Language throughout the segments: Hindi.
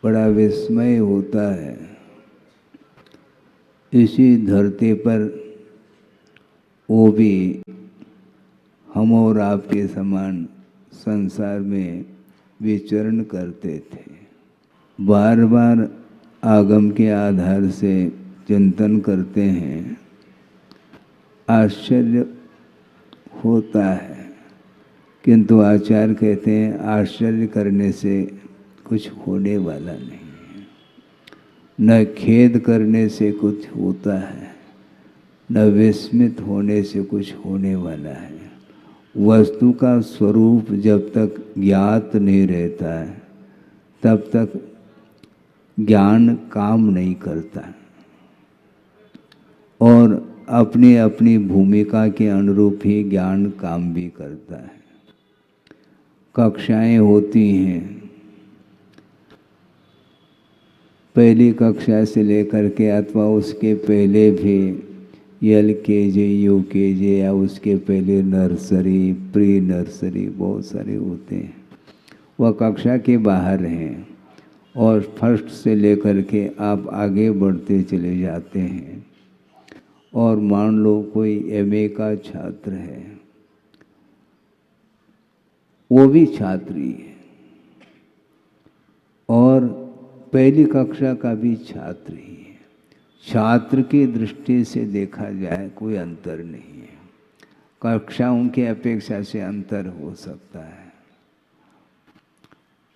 बड़ा विस्मय होता है। इसी धरती पर वो भी हम और आपके समान संसार में विचरण करते थे। बार बार आगम के आधार से चिंतन करते हैं, आश्चर्य होता है। किंतु आचार्य कहते हैं आश्चर्य करने से कुछ होने वाला नहीं है, न खेद करने से कुछ होता है, न विस्मित होने से कुछ होने वाला है। वस्तु का स्वरूप जब तक ज्ञात नहीं रहता है तब तक ज्ञान काम नहीं करता, और अपनी अपनी भूमिका के अनुरूप ही ज्ञान काम भी करता है। कक्षाएं होती हैं, पहली कक्षा से लेकर के अथवा उसके पहले भी LKG UKG या उसके पहले नर्सरी, प्री नर्सरी, बहुत सारे होते हैं। वह कक्षा के बाहर हैं और फर्स्ट से लेकर के आप आगे बढ़ते चले जाते हैं। और मान लो कोई MA का छात्र है, वो भी छात्री है, और पहली कक्षा का भी छात्र ही है। छात्र की दृष्टि से देखा जाए कोई अंतर नहीं है, कक्षाओं की अपेक्षा से अंतर हो सकता है।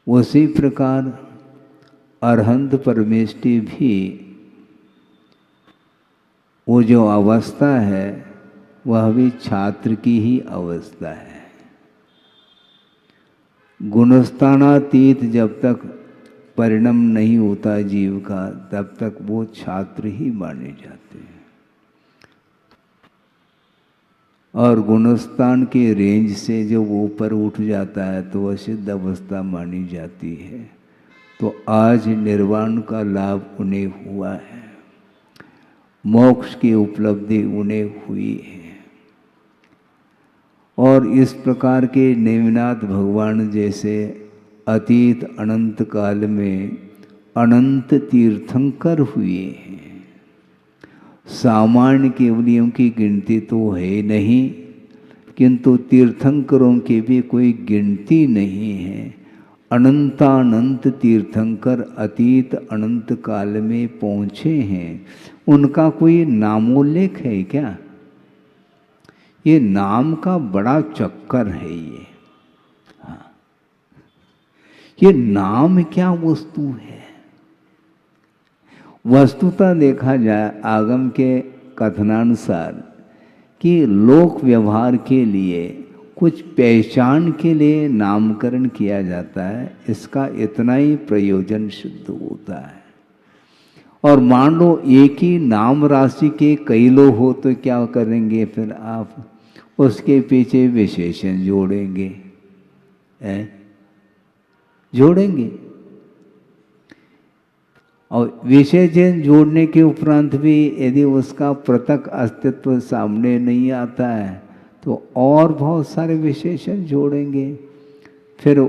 उसी प्रकार अरहंत परमेष्टि भी वो जो अवस्था है वह भी छात्र की ही अवस्था है। गुणस्थानातीत जब तक परिणाम नहीं होता जीव का, तब तक वो छात्र ही माने जाते हैं। और गुणस्थान के रेंज से जो वो ऊपर उठ जाता है तो वह सिद्ध अवस्था मानी जाती है। तो आज निर्वाण का लाभ उन्हें हुआ है, मोक्ष की उपलब्धि उन्हें हुई है। और इस प्रकार के नेमिनाथ भगवान जैसे अतीत अनंत काल में अनंत तीर्थंकर हुए हैं। सामान्य केवलियों की गिनती तो है नहीं, किंतु तीर्थंकरों की भी कोई गिनती नहीं है। अनंतानंत तीर्थंकर अतीत अनंत काल में पहुँचे हैं, उनका कोई नामोल्लेख है क्या? ये नाम का बड़ा चक्कर है ये। हाँ, ये नाम क्या वस्तु है? वस्तुतः देखा जाए आगम के कथनानुसार कि लोक व्यवहार के लिए कुछ पहचान के लिए नामकरण किया जाता है, इसका इतना ही प्रयोजन सिद्ध होता है। और मान लो एक ही नाम राशि के कई लोग हो तो क्या करेंगे फिर आप? उसके पीछे विशेषण जोड़ेंगे, जोड़ेंगे। और विशेषण जोड़ने के उपरांत भी यदि उसका पृथक अस्तित्व सामने नहीं आता है तो और बहुत सारे विशेषण जोड़ेंगे। फिर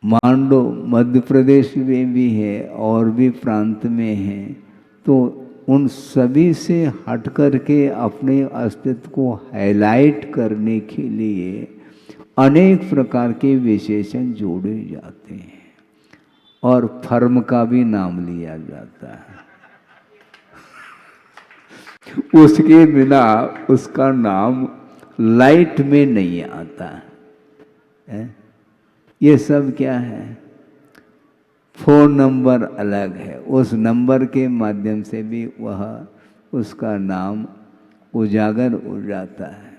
मान लो मध्य प्रदेश में भी है और भी प्रांत में है, तो उन सभी से हट करके अपने अस्तित्व को हाईलाइट करने के लिए अनेक प्रकार के विशेषण जोड़े जाते हैं। और फर्म का भी नाम लिया जाता है, उसके बिना उसका नाम लाइट में नहीं आता है। ये सब क्या है? फोन नंबर अलग है, उस नंबर के माध्यम से भी वह उसका नाम उजागर हो जाता है।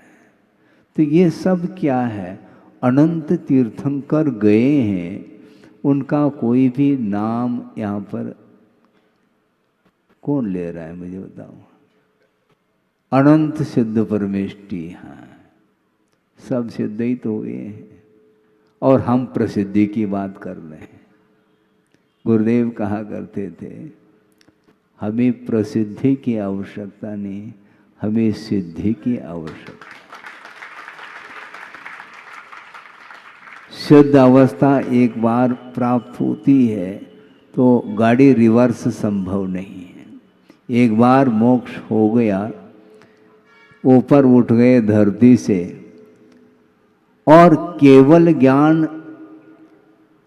तो ये सब क्या है? अनंत तीर्थंकर गए हैं, उनका कोई भी नाम यहाँ पर कौन ले रहा है मुझे बताओ? अनंत सिद्ध परमेष्टि, हाँ, सब सिद्ध ही तो हुए हैं। और हम प्रसिद्धि की बात कर रहे हैं। गुरुदेव कहा करते थे हमें प्रसिद्धि की आवश्यकता नहीं, हमें सिद्धि की आवश्यकता। सिद्ध अवस्था एक बार प्राप्त होती है तो गाड़ी रिवर्स संभव नहीं है। एक बार मोक्ष हो गया, ऊपर उठ गए धरती से, और केवल ज्ञान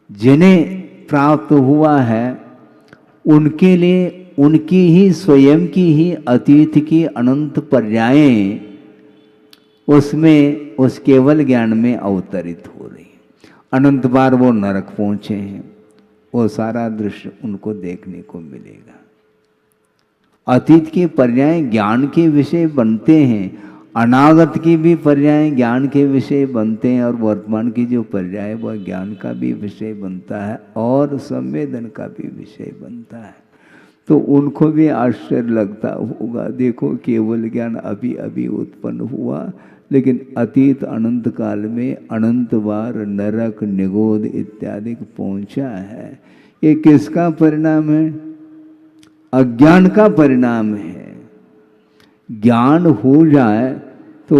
जिन्हें प्राप्त हुआ है उनके लिए उनकी ही स्वयं की ही अतीत की अनंत पर्यायें उसमें उस केवल ज्ञान में अवतरित हो रही। अनंत बार वो नरक पहुंचे हैं, वो सारा दृश्य उनको देखने को मिलेगा। अतीत के पर्याय ज्ञान के विषय बनते हैं, अनागत की भी पर्याय ज्ञान के विषय बनते हैं, और वर्तमान की जो पर्याय वह ज्ञान का भी विषय बनता है और संवेदन का भी विषय बनता है। तो उनको भी आश्चर्य लगता होगा, देखो केवल ज्ञान अभी अभी उत्पन्न हुआ, लेकिन अतीत अनंत काल में अनंत बार नरक निगोद इत्यादि पहुंचा है। ये किसका परिणाम है? अज्ञान का परिणाम है। ज्ञान हो जाए तो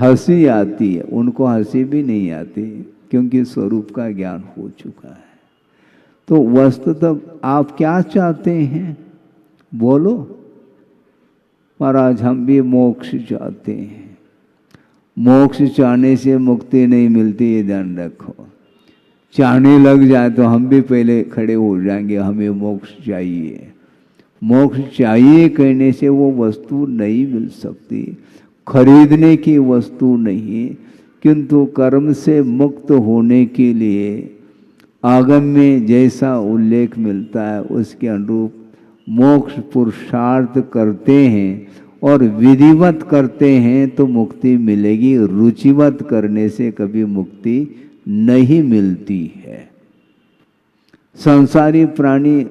हंसी आती है, उनको हंसी भी नहीं आती क्योंकि स्वरूप का ज्ञान हो चुका है। तो वस्तुतः आप क्या चाहते हैं? बोलो। महाराज हम भी मोक्ष चाहते हैं। मोक्ष चाहने से मुक्ति नहीं मिलती, ये ध्यान रखो। चाहने लग जाए तो हम भी पहले खड़े हो जाएंगे, हमें मोक्ष चाहिए। मोक्ष चाहिए कहने से वो वस्तु नहीं मिल सकती, खरीदने की वस्तु नहीं, किंतु कर्म से मुक्त होने के लिए आगम में जैसा उल्लेख मिलता है उसके अनुरूप मोक्ष पुरुषार्थ करते हैं और विधिवत करते हैं तो मुक्ति मिलेगी। रुचिवत करने से कभी मुक्ति नहीं मिलती है। संसारी प्राणी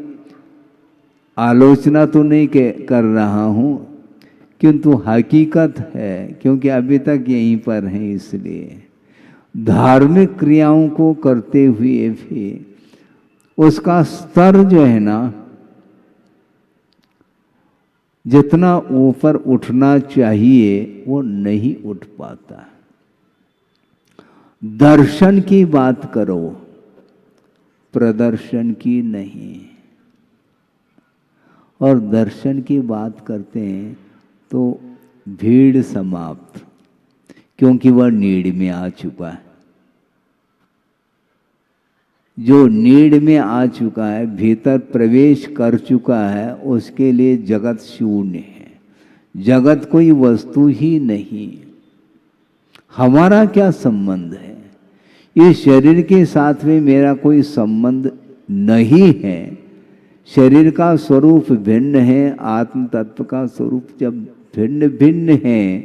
आलोचना तो नहीं कर रहा हूं, किंतु हकीकत है, क्योंकि अभी तक यहीं पर हैं। इसलिए धार्मिक क्रियाओं को करते हुए भी उसका स्तर जो है ना, जितना ऊपर उठना चाहिए वो नहीं उठ पाता। दर्शन की बात करो, प्रदर्शन की नहीं। और दर्शन की बात करते हैं तो भीड़ समाप्त, क्योंकि वह नीड में आ चुका है। जो नीड में आ चुका है, भीतर प्रवेश कर चुका है, उसके लिए जगत शून्य है। जगत कोई वस्तु ही नहीं। हमारा क्या संबंध है? इस शरीर के साथ में मेरा कोई संबंध नहीं है। शरीर का स्वरूप भिन्न है, आत्म तत्व का स्वरूप जब भिन्न भिन्न है,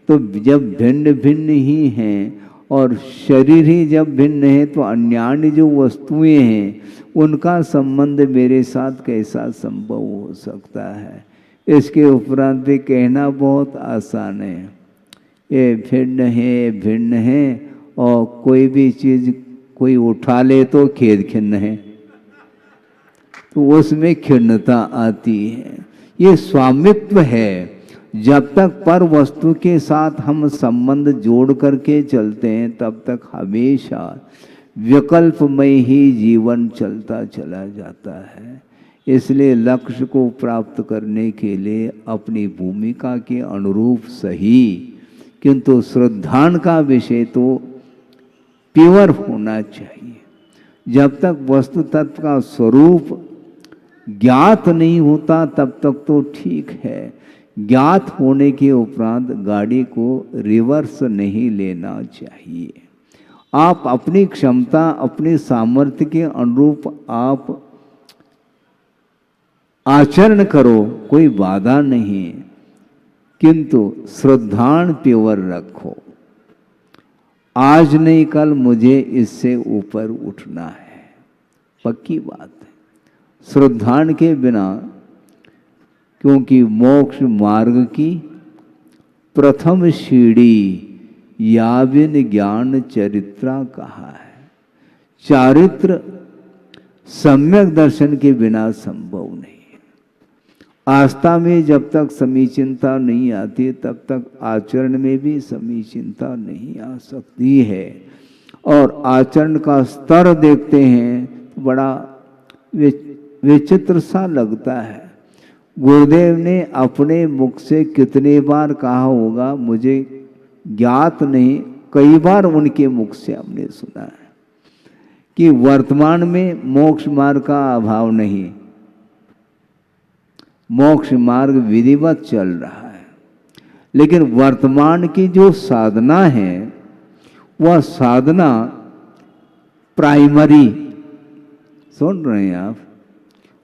तो जब भिन्न भिन्न ही हैं और शरीर ही जब भिन्न है तो अन्यान्य जो वस्तुएं हैं उनका संबंध मेरे साथ कैसा संभव हो सकता है? इसके उपरांत भी कहना बहुत आसान है। ये भिन्न है और कोई भी चीज कोई उठा ले तो खेद खिन्न है, तो उसमें खिन्नता आती है। ये स्वामित्व है। जब तक पर वस्तु के साथ हम संबंध जोड़ करके चलते हैं तब तक हमेशा विकल्पमय ही जीवन चलता चला जाता है। इसलिए लक्ष्य को प्राप्त करने के लिए अपनी भूमिका के अनुरूप सही, किंतु श्रद्धान का विषय तो प्योर होना चाहिए। जब तक वस्तु तत्व का स्वरूप ज्ञात नहीं होता तब तक तो ठीक है। ज्ञात होने के उपरांत गाड़ी को रिवर्स नहीं लेना चाहिए। आप अपनी क्षमता, अपने सामर्थ्य के अनुरूप आप आचरण करो, कोई बाधा नहीं, किंतु श्रद्धान प्योर रखो। आज नहीं कल मुझे इससे ऊपर उठना है, पक्की बात है। श्रद्धान के बिना, क्योंकि मोक्ष मार्ग की प्रथम सीढ़ी याविन ज्ञान चरित्रा कहा है। चारित्र सम्यक दर्शन के बिना संभव नहीं है। आस्था में जब तक समीचीनता नहीं आती तब तक आचरण में भी समीचीनता नहीं आ सकती है। और आचरण का स्तर देखते हैं तो बड़ा विचित्र सा लगता है। गुरुदेव ने अपने मुख से कितने बार कहा होगा मुझे ज्ञात नहीं, कई बार उनके मुख से हमने सुना है कि वर्तमान में मोक्ष मार्ग का अभाव नहीं, मोक्ष मार्ग विधिवत चल रहा है। लेकिन वर्तमान की जो साधना है वह साधना प्राइमरी, सुन रहे हैं आप,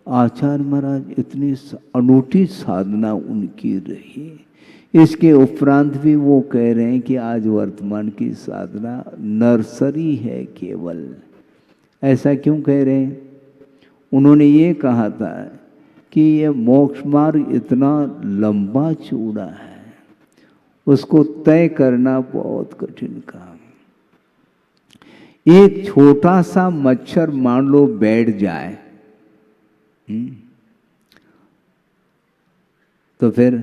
आचार्य महाराज इतनी अनूठी साधना उनकी रही। इसके उपरांत भी वो कह रहे हैं कि आज वर्तमान की साधना नर्सरी है केवल। ऐसा क्यों कह रहे हैं? उन्होंने ये कहा था कि ये मोक्ष मार्ग इतना लंबा चौड़ा है, उसको तय करना बहुत कठिन काम। एक छोटा सा मच्छर मान लो बैठ जाए तो फिर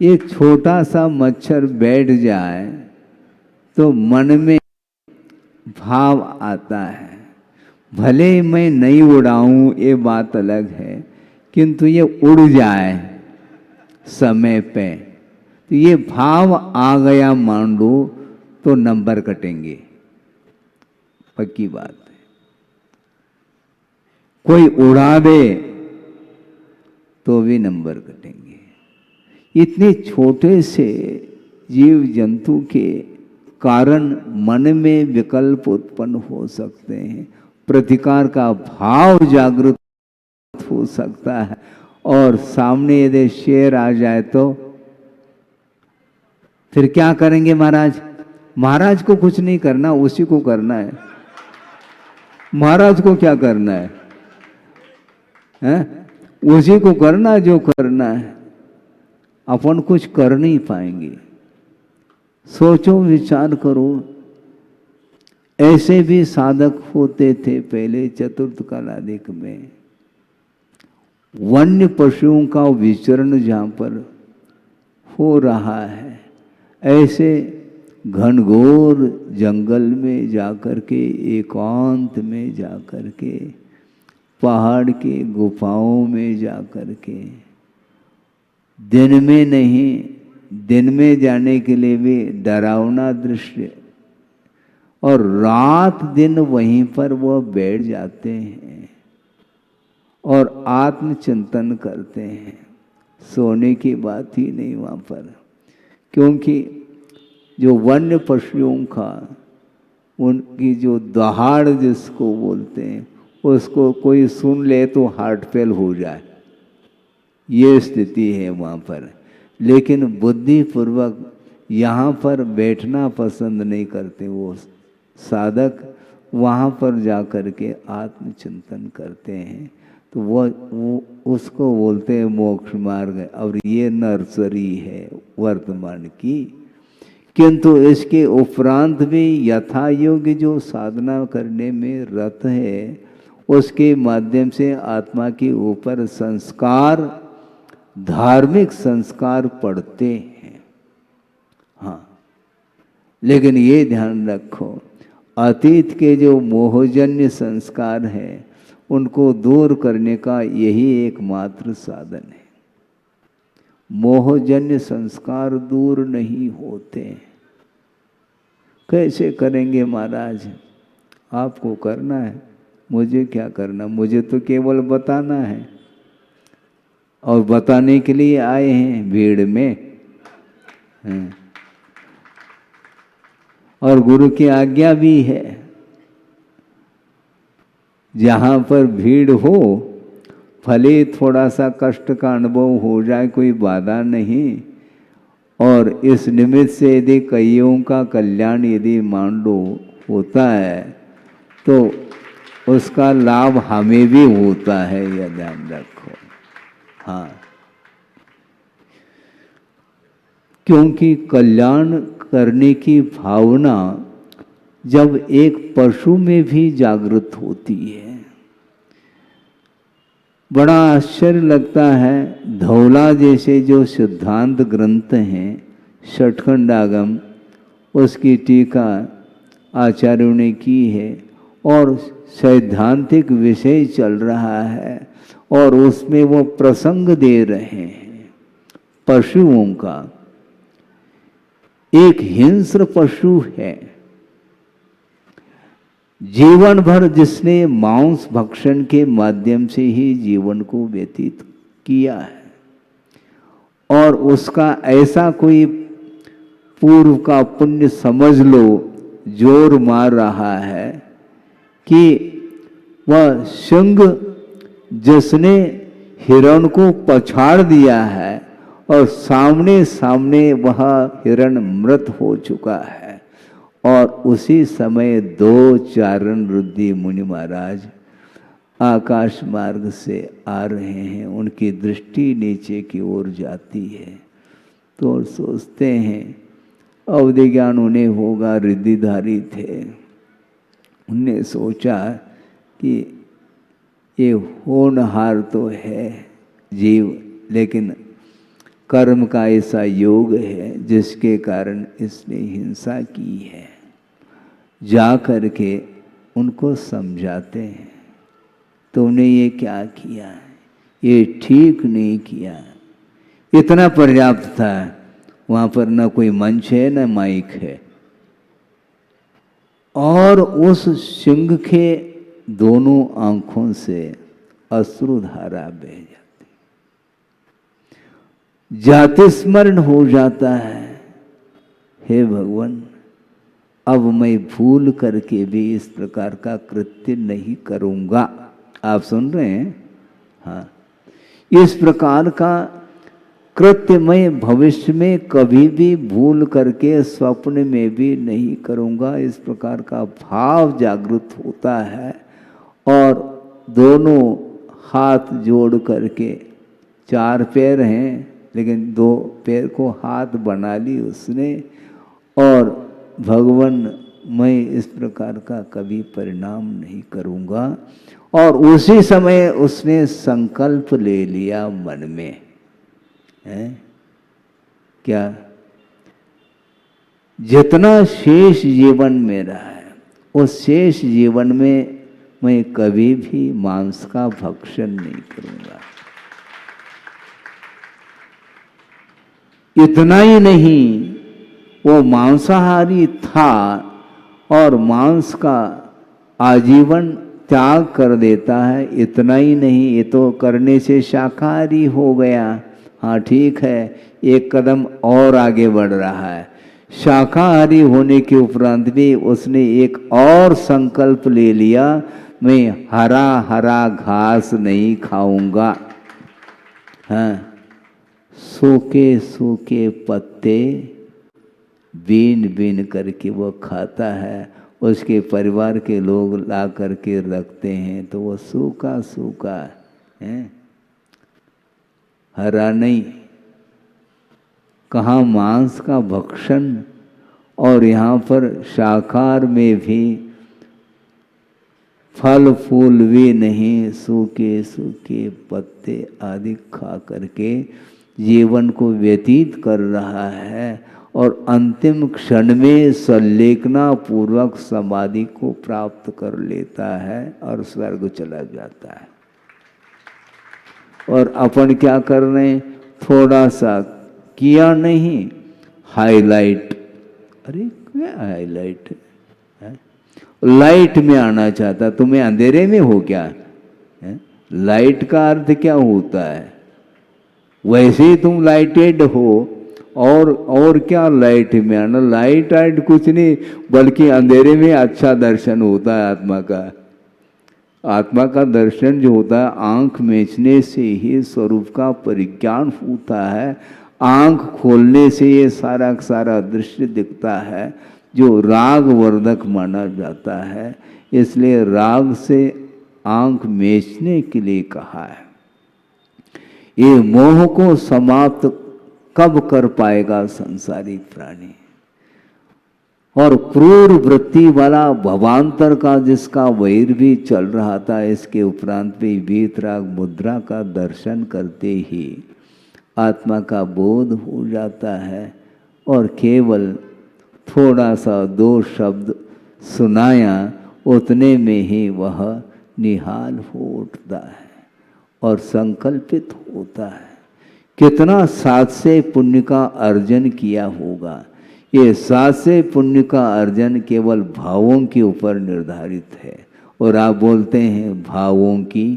एक छोटा सा मच्छर बैठ जाए तो मन में भाव आता है, भले मैं नहीं उड़ाऊं ये बात अलग है, किंतु ये उड़ जाए समय पे, तो ये भाव आ गया मान लो तो नंबर कटेंगे, पक्की बात है। कोई उड़ा दे तो भी नंबर कटेंगे। इतने छोटे से जीव जंतु के कारण मन में विकल्प उत्पन्न हो सकते हैं, प्रतिकार का भाव जागृत हो सकता है। और सामने यदि शेर आ जाए तो फिर क्या करेंगे महाराज? महाराज को कुछ नहीं करना, उसी को करना है। महाराज को क्या करना है, हैं? उसी को करना जो करना है, अपन कुछ कर नहीं पाएंगे। सोचो, विचार करो, ऐसे भी साधक होते थे पहले चतुर्थ कालादिक में। वन्य पशुओं का विचरण जहाँ पर हो रहा है, ऐसे घनघोर जंगल में जाकर के, एकांत में जाकर के, पहाड़ के गुफाओं में जाकर के, दिन में नहीं, दिन में जाने के लिए भी डरावना दृश्य, और रात दिन वहीं पर वो बैठ जाते हैं और आत्मचिंतन करते हैं। सोने की बात ही नहीं वहाँ पर, क्योंकि जो वन्य पशुओं का उनकी जो दहाड़ जिसको बोलते हैं, उसको कोई सुन ले तो हार्ट फेल हो जाए, ये स्थिति है वहाँ पर। लेकिन बुद्धिपूर्वक यहाँ पर बैठना पसंद नहीं करते वो साधक, वहाँ पर जाकर के आत्मचिंतन करते हैं। तो वो उसको बोलते हैं मोक्ष मार्ग। और ये नर्सरी है वर्तमान की। किंतु इसके उपरांत भी यथा योग्य जो साधना करने में रत है, उसके माध्यम से आत्मा के ऊपर संस्कार, धार्मिक संस्कार पड़ते हैं। हाँ, लेकिन ये ध्यान रखो, अतीत के जो मोहजन्य संस्कार हैं उनको दूर करने का यही एकमात्र साधन है। मोहजन्य संस्कार दूर नहीं होते। कैसे करेंगे महाराज? आपको करना है, मुझे क्या करना? मुझे तो केवल बताना है, और बताने के लिए आए हैं भीड़ में। और गुरु की आज्ञा भी है, जहाँ पर भीड़ हो, भले थोड़ा सा कष्ट का अनुभव हो जाए, कोई बाधा नहीं। और इस निमित्त से यदि कईयों का कल्याण यदि मान लो होता है तो उसका लाभ हमें भी होता है, यह ध्यान रखो। हाँ, क्योंकि कल्याण करने की भावना जब एक पशु में भी जागृत होती है, बड़ा आश्चर्य लगता है, धौला जैसे जो सिद्धांत ग्रंथ हैं, षटखंडागम, उसकी टीका आचार्यों ने की है और सैद्धांतिक विषय चल रहा है और उसमें वो प्रसंग दे रहे हैं पशुओं का। एक हिंस्र पशु है, जीवन भर जिसने मांस भक्षण के माध्यम से ही जीवन को व्यतीत किया है और उसका ऐसा कोई पूर्व का पुण्य समझ लो जोर मार रहा है कि वह सिंह जिसने हिरण को पछाड़ दिया है और सामने सामने वह हिरण मृत हो चुका है और उसी समय दो चारण रुद्धि मुनि महाराज आकाश मार्ग से आ रहे हैं, उनकी दृष्टि नीचे की ओर जाती है तो सोचते हैं अवधि ज्ञान उन्हें होगा, रिद्धिधारी थे, उनने सोचा कि ये होनहार तो है जीव, लेकिन कर्म का ऐसा योग है जिसके कारण इसने हिंसा की है। जा करके उनको समझाते हैं, तुमने ये क्या किया, ये ठीक नहीं किया। इतना पर्याप्त था, वहाँ पर न कोई मंच है न माइक है और उस सिंह के दोनों आंखों से अश्रुधारा बह जाती, जाति स्मरण हो जाता है, हे भगवान अब मैं भूल करके भी इस प्रकार का कृत्य नहीं करूँगा। आप सुन रहे हैं? हाँ, इस प्रकार का कृत्य मैं भविष्य में कभी भी भूल करके स्वप्न में भी नहीं करूँगा। इस प्रकार का भाव जागृत होता है और दोनों हाथ जोड़ करके, चार पैर हैं लेकिन दो पैर को हाथ बना ली उसने और भगवान मैं इस प्रकार का कभी परिणाम नहीं करूँगा। और उसी समय उसने संकल्प ले लिया मन में, है क्या, जितना शेष जीवन मेरा है उस शेष जीवन में मैं कभी भी मांस का भक्षण नहीं करूँगा। इतना ही नहीं, वो मांसाहारी था और मांस का आजीवन त्याग कर देता है। इतना ही नहीं, ये तो करने से शाकाहारी हो गया, हाँ ठीक है, एक कदम और आगे बढ़ रहा है। शाकाहारी होने के उपरांत भी उसने एक और संकल्प ले लिया, मैं हरा हरा घास नहीं खाऊंगा। हाँ, सूखे सूखे पत्ते बीन बीन करके वो खाता है, उसके परिवार के लोग ला करके रखते हैं तो वो सूखा सूखा है, हरा नहीं। कहाँ मांस का भक्षण, और यहाँ पर शाकाहार में भी फल फूल भी नहीं, सूखे सूखे पत्ते आदि खा करके जीवन को व्यतीत कर रहा है और अंतिम क्षण में संलेखना पूर्वक समाधि को प्राप्त कर लेता है और स्वर्ग चला जाता है। और अपन क्या कर रहे हैं, थोड़ा सा किया नहीं, हाईलाइट। अरे क्या हाईलाइट है? लाइट में आना चाहता, तुम्हें अंधेरे में हो क्या है? लाइट का अर्थ क्या होता है? वैसे ही तुम लाइटेड हो और क्या लाइट में आना, लाइट आइट कुछ नहीं, बल्कि अंधेरे में अच्छा दर्शन होता है आत्मा का। आत्मा का दर्शन जो होता है आंख मेचने से ही स्वरूप का परिज्ञान होता है। आंख खोलने से ये सारा सारा दृश्य दिखता है जो राग वर्धक माना जाता है। इसलिए राग से आंख मेचने के लिए कहा है। ये मोह को समाप्त कब कर पाएगा संसारी प्राणी? और क्रूर वृत्ति वाला भवांतर का जिसका वैर भी चल रहा था, इसके उपरांत भी वीतराग मुद्रा का दर्शन करते ही आत्मा का बोध हो जाता है और केवल थोड़ा सा दो शब्द सुनाया उतने में ही वह निहाल हो उठता है और संकल्पित होता है। कितना साथ से पुण्य का अर्जन किया होगा। ये साथ से पुण्य का अर्जन केवल भावों के ऊपर निर्धारित है और आप बोलते हैं भावों की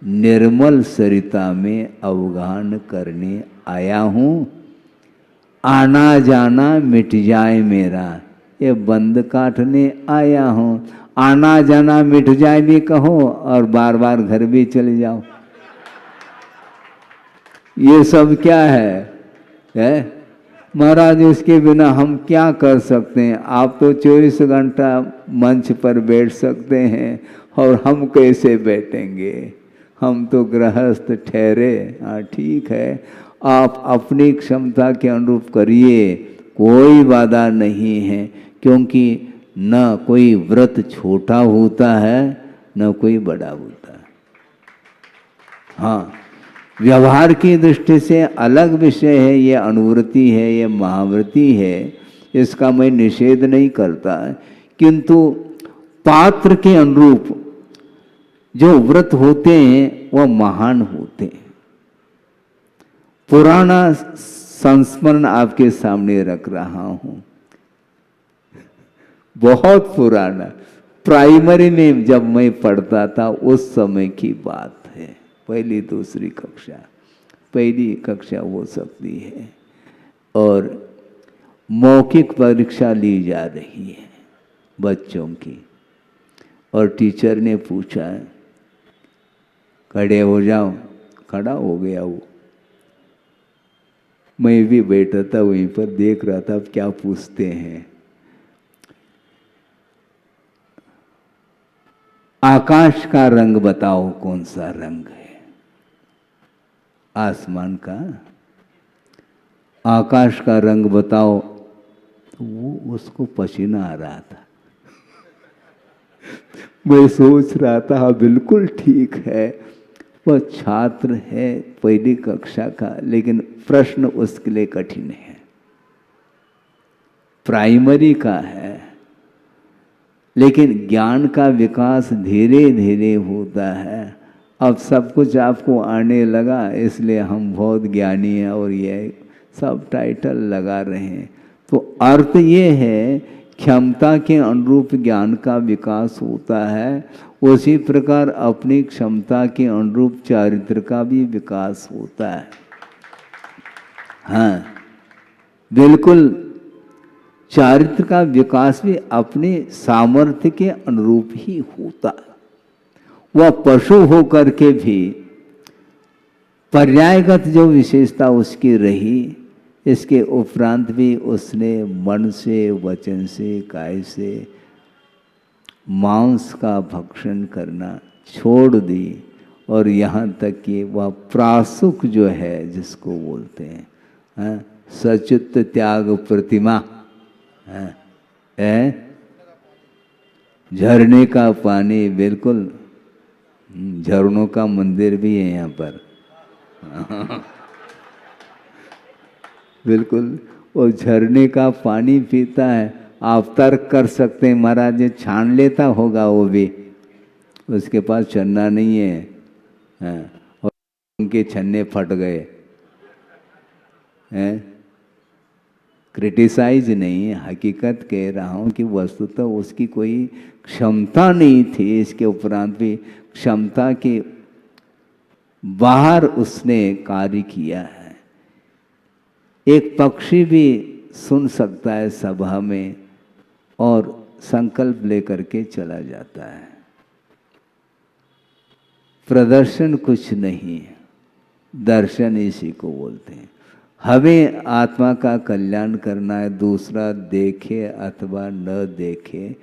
निर्मल सरिता में अवगाहन करने आया हूँ, आना जाना मिट जाए मेरा, ये बंद काटने आया हूँ। आना जाना मिट जाए भी कहो और बार बार घर भी चले जाओ, ये सब क्या है? महाराज इसके बिना हम क्या कर सकते हैं? आप तो 24 घंटा मंच पर बैठ सकते हैं और हम कैसे बैठेंगे? हम तो गृहस्थ ठहरे। हाँ ठीक है, आप अपनी क्षमता के अनुरूप करिए, कोई बाधा नहीं है, क्योंकि न कोई व्रत छोटा होता है न कोई बड़ा होता है। हाँ, व्यवहार की दृष्टि से अलग विषय है, ये अनुवृत्ति है, ये महावृत्ति है, इसका मैं निषेध नहीं करता, किंतु पात्र के अनुरूप जो व्रत होते हैं वह महान होते हैं। पुराना संस्मरण आपके सामने रख रहा हूं, बहुत पुराना, प्राइमरी में जब मैं पढ़ता था उस समय की बात है, पहली दूसरी कक्षा, पहली कक्षा हो सकती है, और मौखिक परीक्षा ली जा रही है बच्चों की, और टीचर ने पूछा खड़े हो जाओ, खड़ा हो गया वो। मैं भी बैठा था वहीं पर, देख रहा था अब क्या पूछते हैं। आकाश का रंग बताओ, कौन सा रंग है? आसमान का, आकाश का रंग बताओ। तो वो उसको पसीना आ रहा था। मैं सोच रहा था हाँ बिल्कुल ठीक है, वह छात्र है पहली कक्षा का, लेकिन प्रश्न उसके लिए कठिन है, प्राइमरी का है, लेकिन ज्ञान का विकास धीरे धीरे होता है। अब सब कुछ आपको आने लगा, इसलिए हम बहुत ज्ञानी हैं और ये सब टाइटल लगा रहे हैं। तो अर्थ ये है, क्षमता के अनुरूप ज्ञान का विकास होता है, उसी प्रकार अपनी क्षमता के अनुरूप चारित्र का भी विकास होता है। हाँ बिल्कुल, चारित्र का विकास भी अपने सामर्थ्य के अनुरूप ही होता है। वह पशु होकर के भी पर्यायगत जो विशेषता उसकी रही, इसके उपरांत भी उसने मन से, वचन से, काय से मांस का भक्षण करना छोड़ दी, और यहाँ तक कि वह प्रासुक जो है जिसको बोलते हैं, सचित त्याग प्रतिमा है, झरने का पानी, बिल्कुल झरनों का मंदिर भी है यहाँ पर। बिल्कुल, वो झरने का पानी पीता है। आप तर्क कर सकते हैं महाराज ये छान लेता होगा, वो भी उसके पास छन्ना नहीं है, और उनके छन्ने फट गए हैं। क्रिटिसाइज नहीं, हकीकत कह रहा हूँ कि वस्तुतः उसकी कोई क्षमता नहीं थी, इसके उपरांत भी क्षमता के बाहर उसने कार्य किया है। एक पक्षी भी सुन सकता है सभा में और संकल्प लेकर के चला जाता है। प्रदर्शन कुछ नहीं है, दर्शन इसी को बोलते हैं। हमें आत्मा का कल्याण करना है, दूसरा देखे अथवा न देखे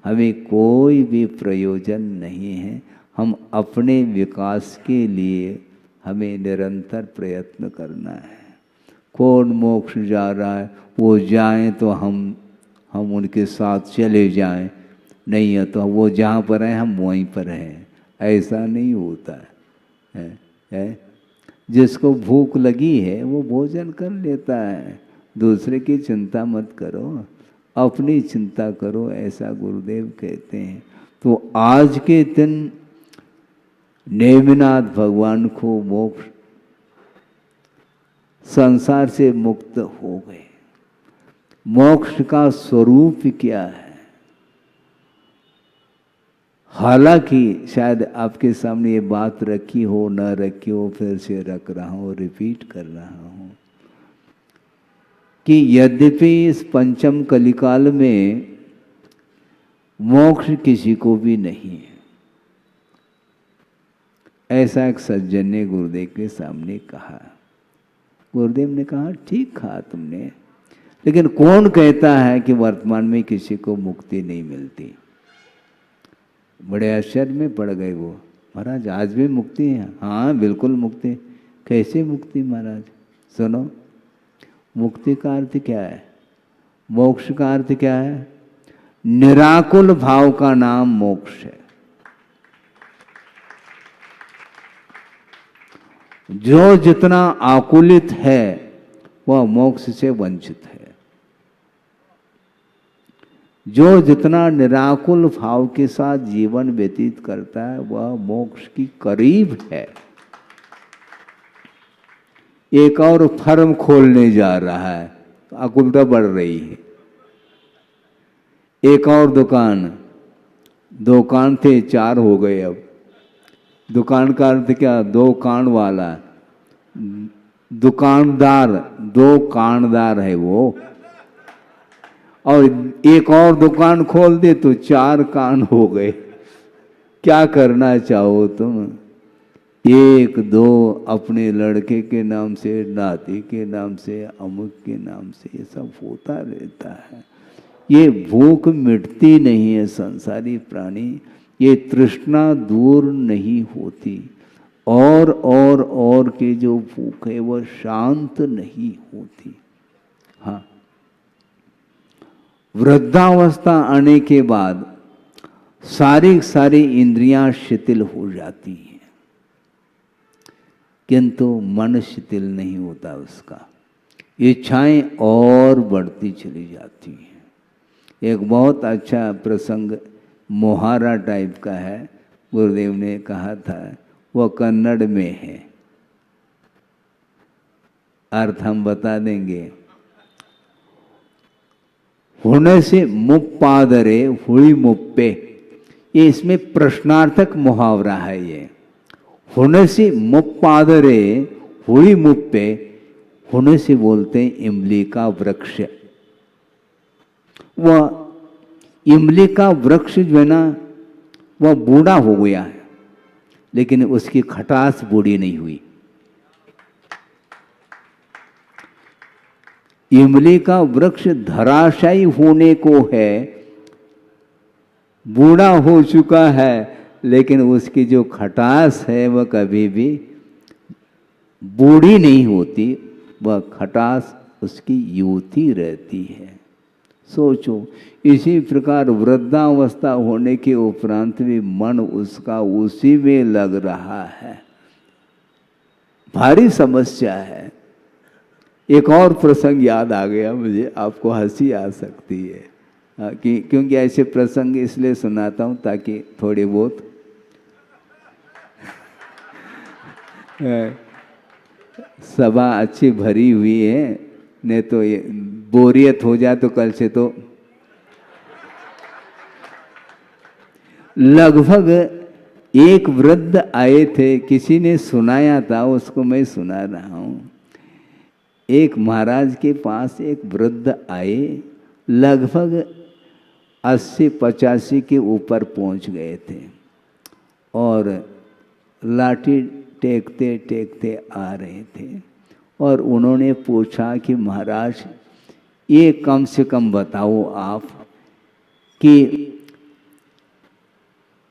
हमें कोई भी प्रयोजन नहीं है। हम अपने विकास के लिए हमें निरंतर प्रयत्न करना है। कौन मोक्ष जा रहा है, वो जाए तो हम उनके साथ चले जाएं, नहीं है तो वो जहाँ पर हैं हम वहीं पर हैं, ऐसा नहीं होता है? जिसको भूख लगी है वो भोजन कर लेता है, दूसरे की चिंता मत करो, अपनी चिंता करो, ऐसा गुरुदेव कहते हैं। तो आज के दिन नेमिनाथ भगवान को मोक्ष, संसार से मुक्त हो गए। मोक्ष का स्वरूप क्या है? हालांकि शायद आपके सामने ये बात रखी हो न रखी हो, फिर से रख रहा हूँ, रिपीट कर रहा हूँ कि यद्यपि इस पंचम कलिकाल में मोक्ष किसी को भी नहीं है, ऐसा एक सज्जन ने गुरुदेव के सामने कहा। गुरुदेव ने कहा ठीक कहा तुमने, लेकिन कौन कहता है कि वर्तमान में किसी को मुक्ति नहीं मिलती? बड़े आश्चर्य में पड़ गए वो। महाराज आज भी मुक्ति है? हाँ बिल्कुल मुक्ति। कैसे मुक्ति महाराज? सुनो, मुक्ति का अर्थ क्या है? मोक्ष का अर्थ क्या है? निराकुल भाव का नाम मोक्ष है। जो जितना आकुलित है वह मोक्ष से वंचित है, जो जितना निराकुल भाव के साथ जीवन व्यतीत करता है वह मोक्ष की करीब है। एक और फर्म खोलने जा रहा है, आकुलता बढ़ रही है। एक और दुकान थे 4 हो गए। अब दुकान का अर्थ क्या? 2 कान वाला दुकानदार, 2 कानदार है वो। और एक और दुकान खोल दे तो 4 कान हो गए। क्या करना चाहो तुम? 1 2 अपने लड़के के नाम से, नाती के नाम से, अमुक के नाम से, ये सब होता रहता है। ये भूख मिटती नहीं है संसारी प्राणी, ये तृष्णा दूर नहीं होती, और की जो भूख है वह शांत नहीं होती। हाँ, वृद्धावस्था आने के बाद सारी इंद्रियां शिथिल हो जाती हैं, किंतु मन शिथिल नहीं होता उसका, इच्छाएं और बढ़ती चली जाती हैं। एक बहुत अच्छा प्रसंग मोहारा टाइप का है, गुरुदेव ने कहा था, वह कन्नड़ में है, अर्थ हम बता देंगे। हुणसी मुप्पादरे हुई मुप्पे, ये इसमें प्रश्नार्थक मुहावरा है। ये हुणसी मुप्पादरे हुई मुप्पे, हुणसी बोलते हैं इमली का वृक्ष। वह इमली का वृक्ष जो है ना, वह बूढ़ा हो गया है, लेकिन उसकी खटास बूढ़ी नहीं हुई। इमली का वृक्ष धराशायी होने को है, बूढ़ा हो चुका है, लेकिन उसकी जो खटास है वह कभी भी बूढ़ी नहीं होती, वह खटास उसकी यूथी रहती है। सोचो, इसी प्रकार वृद्धावस्था होने के उपरांत भी मन उसका उसी में लग रहा है। भारी समस्या है। एक और प्रसंग याद आ गया मुझे, आपको हंसी आ सकती है, क्योंकि ऐसे प्रसंग इसलिए सुनाता हूँ ताकि थोड़ी बहुत सभा अच्छी भरी हुई है, नहीं तो ये बोरियत हो जाए तो कल से तो लगभग एक वृद्ध आए थे, किसी ने सुनाया था, उसको मैं सुना रहा हूँ। एक महाराज के पास एक वृद्ध आए, लगभग 80-85 के ऊपर पहुंच गए थे, और लाठी टेकते टेकते आ रहे थे, और उन्होंने पूछा कि महाराज ये कम से कम बताओ आप कि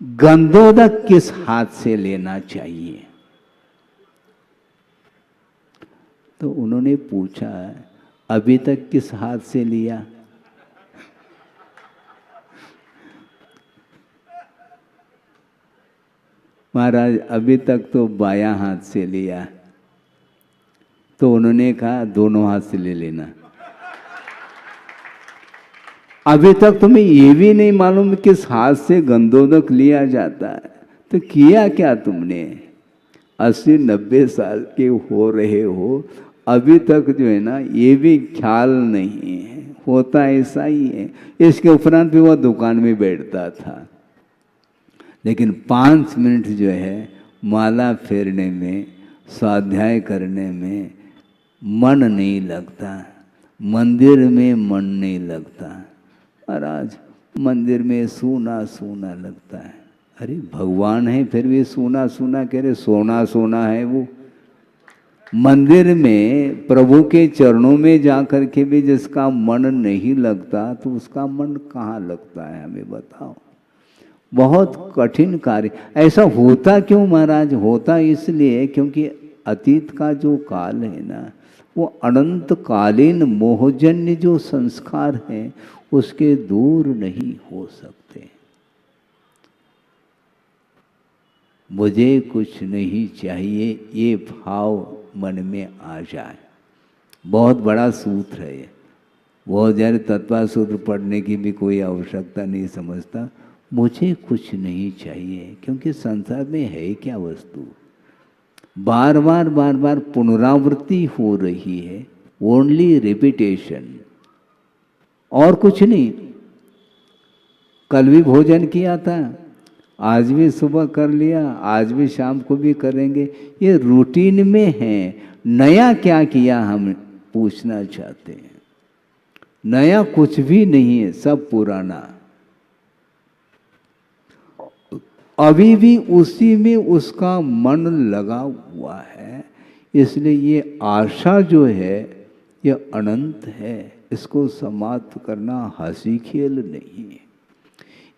गंधोदक किस हाथ से लेना चाहिए? तो उन्होंने पूछा, अभी तक किस हाथ से लिया? महाराज अभी तक तो बायां हाथ से लिया, तो उन्होंने कहा दोनों हाथ से ले लेना। अभी तक तुम्हें ये भी नहीं मालूम किस हाथ से गंधोदक लिया जाता है, तो किया क्या तुमने? 80-90 साल के हो रहे हो, अभी तक जो है ना ये भी ख्याल नहीं है। होता ऐसा ही है। इसके उपरांत भी वह दुकान में बैठता था, लेकिन 5 मिनट जो है माला फेरने में, स्वाध्याय करने में मन नहीं लगता, मंदिर में मन नहीं लगता। महाराज मंदिर में सूना सूना लगता है। अरे भगवान है फिर भी सूना सूना कह रहे, सोना सोना है वो। मंदिर में प्रभु के चरणों में जाकर के भी जिसका मन नहीं लगता, तो उसका मन कहाँ लगता है? हमें बताओ। बहुत कठिन कार्य। ऐसा होता क्यों महाराज? होता इसलिए क्योंकि अतीत का जो काल है ना, वो अनंतकालीन मोहजन्य जो संस्कार हैं उसके दूर नहीं हो सकते। मुझे कुछ नहीं चाहिए, ये भाव मन में आ जाए। बहुत बड़ा सूत्र है ये। बहुत ज़्यादा तत्व सूत्र पढ़ने की भी कोई आवश्यकता नहीं समझता। मुझे कुछ नहीं चाहिए, क्योंकि संसार में है क्या वस्तु? बार बार पुनरावृत्ति हो रही है, ओनली रिपीटेशन, और कुछ नहीं। कल भी भोजन किया था, आज भी सुबह कर लिया, आज भी शाम को भी करेंगे। ये रूटीन में है। नया क्या किया हम पूछना चाहते हैं। नया कुछ भी नहीं है, सब पुराना। अभी भी उसी में उसका मन लगा हुआ है। इसलिए ये आशा जो है ये अनंत है। इसको समाप्त करना हंसी खेल नहीं है।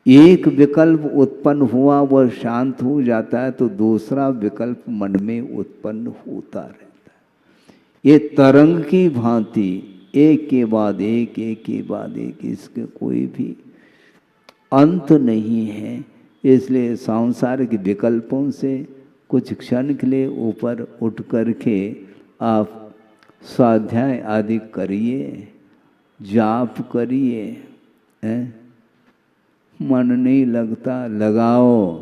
एक विकल्प उत्पन्न हुआ, वह शांत हो जाता है, तो दूसरा विकल्प मन में उत्पन्न होता रहता है। ये तरंग की भांति एक के बाद एक, एक के बाद एक, इसके कोई भी अंत नहीं है। इसलिए सांसारिक विकल्पों से कुछ क्षण के लिए ऊपर उठ करके आप स्वाध्याय आदि करिए, जाप करिए। मन नहीं लगता, लगाओ।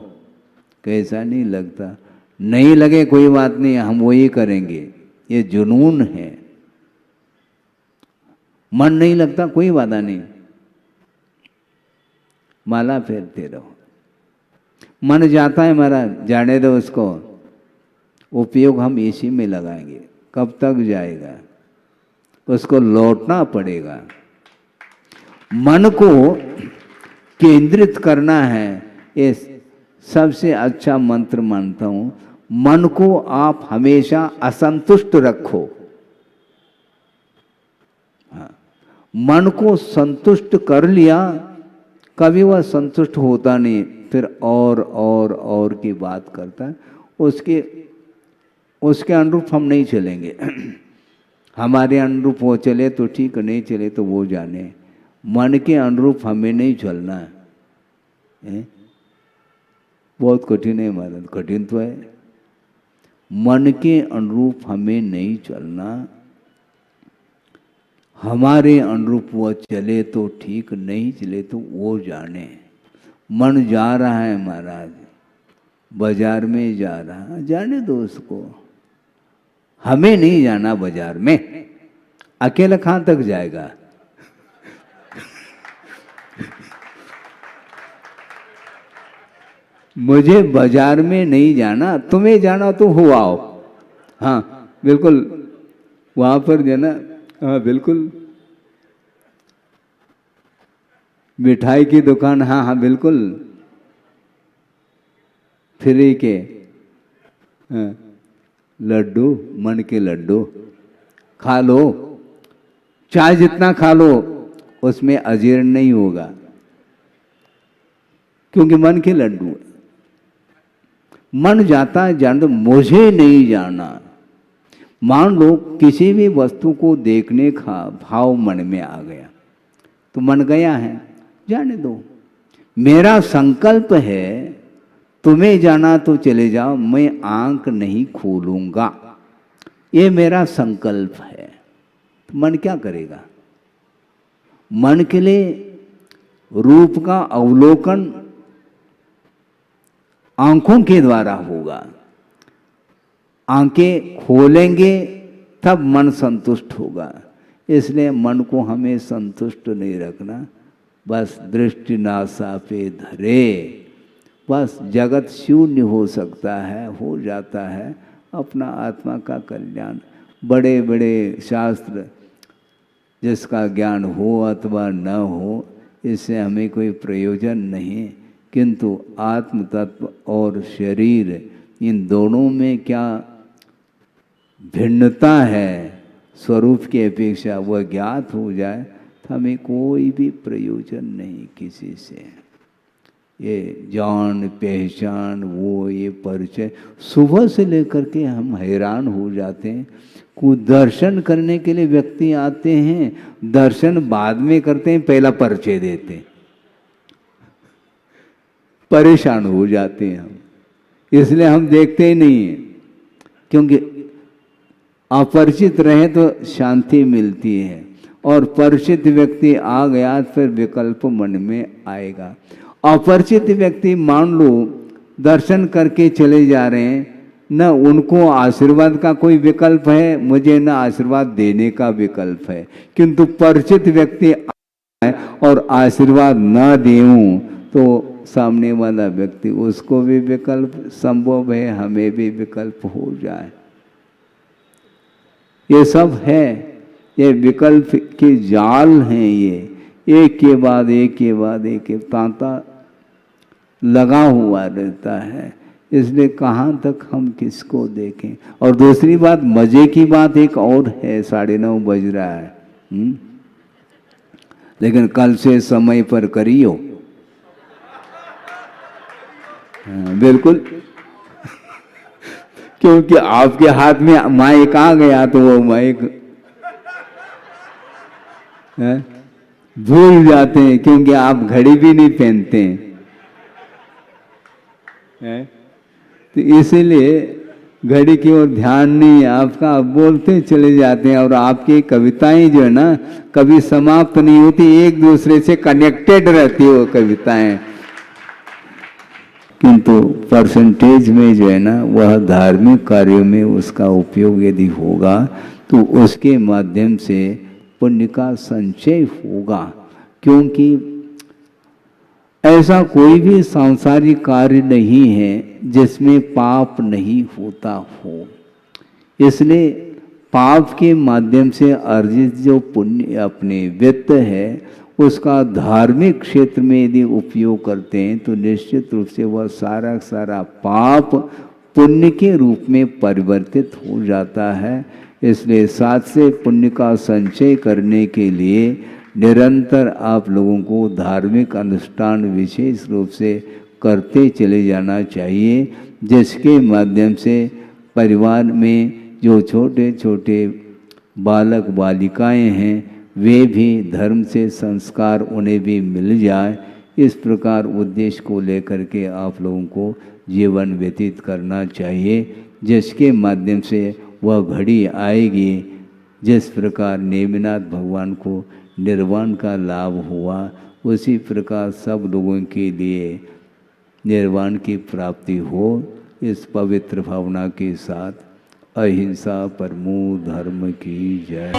कैसा नहीं लगता? नहीं लगे कोई बात नहीं, हम वही करेंगे। ये जुनून है। मन नहीं लगता कोई बाधा नहीं, माला फेरते रहो। मन जाता है महाराज, जाने दो उसको। उपयोग हम इसी में लगाएंगे। कब तक जाएगा? उसको लौटना पड़ेगा। मन को केंद्रित करना है। ये सबसे अच्छा मंत्र मानता हूं। मन को आप हमेशा असंतुष्ट रखो। हाँ, मन को संतुष्ट कर लिया, कभी वह संतुष्ट होता नहीं, फिर और की बात करता है। उसके अनुरूप हम नहीं चलेंगे। हमारे अनुरूप वो चले तो ठीक, नहीं चले तो वो जाने। मन के अनुरूप हमें नहीं चलना है। बहुत कठिन है महाराज, कठिन तो है। मन के अनुरूप हमें नहीं चलना। हमारे अनुरूप वो चले तो ठीक, नहीं चले तो वो जाने। मन जा रहा है महाराज, बाजार में जा रहा है, जाने दो उसको। हमें नहीं जाना बाजार में। अकेला कहाँ तक जाएगा? मुझे बाजार में नहीं जाना, तुम्हें जाना तो हो आओ। हाँ बिल्कुल, वहां पर जाना। हाँ बिल्कुल। मिठाई की दुकान, हाँ हाँ बिल्कुल, फ्री के। हाँ, लड्डू, मन के लड्डू खा लो। चाहे जितना खा लो, उसमें अजीर्ण नहीं होगा, क्योंकि मन के लड्डू है। मन जाता है, जान दो, मुझे नहीं जाना। मान लो किसी भी वस्तु को देखने का भाव मन में आ गया, तो मन गया है, जाने दो। मेरा संकल्प है तुम्हें जाना तो चले जाओ, मैं आंख नहीं खोलूंगा, ये मेरा संकल्प है। मन क्या करेगा? मन के लिए रूप का अवलोकन आंखों के द्वारा होगा। आंखें खोलेंगे तब मन संतुष्ट होगा। इसलिए मन को हमें संतुष्ट नहीं रखना, बस दृष्टि नासा पे धरे। बस जगत शून्य हो सकता है, हो जाता है, अपना आत्मा का कल्याण। बड़े बड़े शास्त्र जिसका ज्ञान हो अथवा न हो, इससे हमें कोई प्रयोजन नहीं। किंतु आत्म तत्व और शरीर, इन दोनों में क्या भिन्नता है स्वरूप की अपेक्षा, वह ज्ञात हो जाए तो हमें कोई भी प्रयोजन नहीं किसी से। ये जान पहचान, वो ये परिचय, सुबह से लेकर के हम हैरान हो जाते हैं। कुछ दर्शन करने के लिए व्यक्ति आते हैं, दर्शन बाद में करते हैं, पहला परिचय देते हैं। परेशान हो जाते हैं हम, इसलिए हम देखते ही नहीं हैं। क्योंकि अपरिचित रहे तो शांति मिलती है, और परिचित व्यक्ति आ गया फिर विकल्प मन में आएगा। अपरिचित व्यक्ति मान लो दर्शन करके चले जा रहे हैं, न उनको आशीर्वाद का कोई विकल्प है, मुझे न आशीर्वाद देने का विकल्प है। किंतु परिचित व्यक्ति आए और आशीर्वाद न देऊं तो सामने वाला व्यक्ति, उसको भी विकल्प संभव है, हमें भी विकल्प हो जाए। ये सब है, ये विकल्प के जाल हैं। ये एक के बाद एक के बाद एक तांता लगा हुआ रहता है। इसलिए कहाँ तक हम किसको देखें। और दूसरी बात, मजे की बात एक और है, 9:30 बज रहा है, लेकिन कल से समय पर करियो। हाँ, बिल्कुल। क्योंकि आपके हाथ में माइक आ गया तो वो माइक भूल जाते हैं, क्योंकि आप घड़ी भी नहीं पहनते हैं। तो इसीलिए घड़ी की ओर ध्यान नहीं है आपका, आप बोलते चले जाते हैं। और आपकी कविताएं जो है ना, कभी समाप्त नहीं होती, एक दूसरे से कनेक्टेड रहती है वो कविताएं। किंतु परसेंटेज में जो है ना, वह धार्मिक कार्यों में उसका उपयोग यदि होगा तो उसके माध्यम से पुण्य का संचय होगा। क्योंकि ऐसा कोई भी सांसारिक कार्य नहीं है जिसमें पाप नहीं होता हो। इसलिए पाप के माध्यम से अर्जित जो पुण्य अपने वित्त है, उसका धार्मिक क्षेत्र में यदि उपयोग करते हैं तो निश्चित रूप से वह सारा सारा पाप पुण्य के रूप में परिवर्तित हो जाता है। इसलिए साथ से पुण्य का संचय करने के लिए निरंतर आप लोगों को धार्मिक अनुष्ठान विशेष रूप से करते चले जाना चाहिए, जिसके माध्यम से परिवार में जो छोटे छोटे बालक बालिकाएं हैं, वे भी धर्म से संस्कार उन्हें भी मिल जाए। इस प्रकार उद्देश्य को लेकर के आप लोगों को जीवन व्यतीत करना चाहिए, जिसके माध्यम से वह घड़ी आएगी जिस प्रकार नेमिनाथ भगवान को निर्वाण का लाभ हुआ, उसी प्रकार सब लोगों के लिए निर्वाण की प्राप्ति हो। इस पवित्र भावना के साथ अहिंसा परमो धर्म की जय।